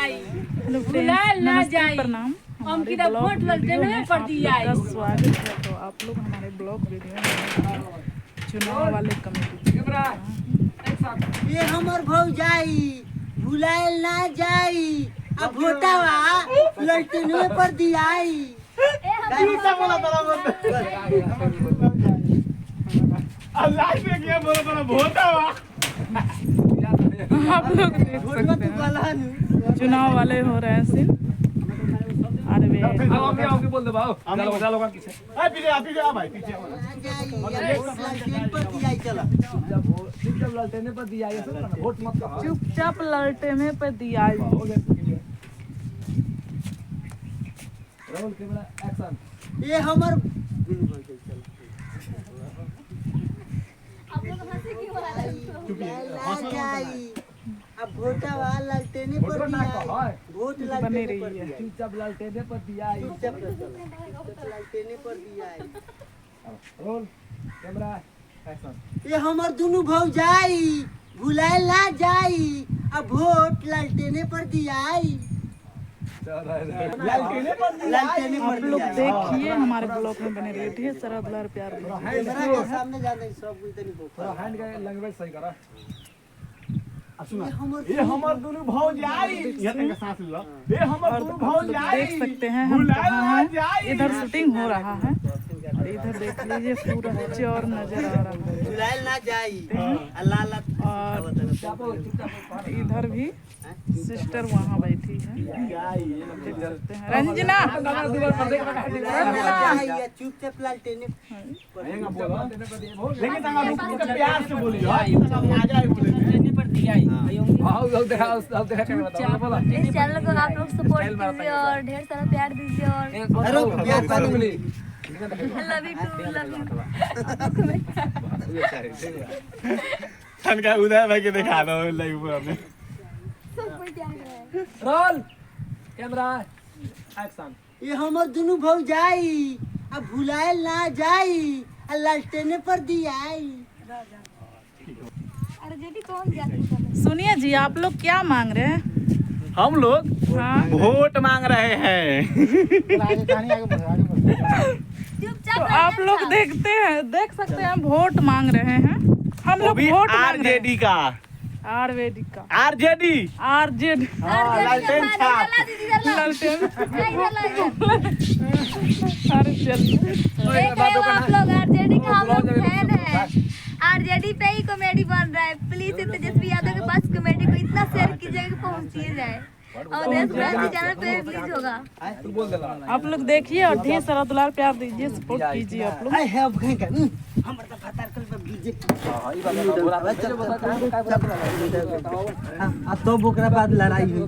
जाई, भुलाए ना जाई। प्रणाम। हम की वोट लड़ने पर दिया है। स्वागत है। तो आप लोग हमारे ब्लॉग वीडियो में चुनाव वाले कमेटी ये हमर भौजाई भुलाए ना जाई, अब वोटावा लड़ने पर दियाई। आप लोग देख सकते हैं चुनाव वाले हो रहे हैं सिर्फ। अरे बोल दे भाव चलो पीछे भाई पीछे ललटेने पर दिया वोट मत करो। चुपचाप ललटेने पे दिया। Roll camera action. ये हमर अब वोटावा लड़ने पर दियाई। वोट बने लड़ने रही पर है। दियाई। चुपचाप ललटेने पर दिया चुपचाप लड़ने पर दियाई। Roll camera action. ये हमर दोनों भौजाई भुलाए ना जाई, अब वोट लड़ने पर दियाई। ललटेने पर लड़ने आप पर लोग दियाई। देखिए हमारे ब्लॉग में बने रहे ढेर सारा दुलार प्यार दीजिए। कैमरा के सामने जाने सब कुछ तनी थोड़ा बोल। हैंड का लैंग्वेज सही करा। ये हमर दोनों भौजाई ये तक सांस लो। ये हमर और दोनों आप लोग भौजाई देख सकते हैं हम कहाँ हैं। इधर शूटिंग हो रहा है और इधर देख लीजिए पूरा चौर नजर आ रहा है। भुलाए ना जाई। अल्लाह अल्लाह। और इधर भी सिस्टर वहाँ बैठी है, देख सकते हैं। रंजना चुपचाप लड़ने लेकिन संगा रुक के प्यार से बोलियो। आगे बोले पर दिया है। हां देखा कैमरा बोला। इस चैनल को आप लोग सपोर्ट कीजिए और ढेर सारा प्यार दीजिए और अरे प्यार पानी बोली love you too love you. तनका उदय भाई के दिखा दो लाइव पूरा में। सब कोई प्यार है। Roll camera action. ये हमर दोनों भौजाई अब भुलाए ना जाई, लड़ने पर दियाई। अरे जेठी कौन जाती सुनिए जी, आप लोग क्या मांग रहे हैं? हम लोग हाँ वोट मांग रहे हैं। चुपचाप तो आप लोग देख सकते हैं वोट मांग रहे हैं। हम लोग वोट मांग रहे हैं आरजेडी का आरजेडी का आरजेडी आरजेडी लालटेन छाप। ललटेन। देखो अरे चलिए आप लोग आरजेडी का हम लोग फैन है। आरजेडी पे ही कॉमेडी बन रहा है। प्लीज तेजस्वी यादव के पास कॉमेडी को इतना शेयर कीजिए कि पहुंचिए जाए और देशभक्ति चैनल पे रिलीज होगा। आप लोग देखिए और ढेर सारा दुलार प्यार दीजिए, सपोर्ट कीजिए आप लोग। आई हैव कहीं का हमर त फतार कल पे बीजेपी। अब तो ओकरा बाद लड़ाई हुई।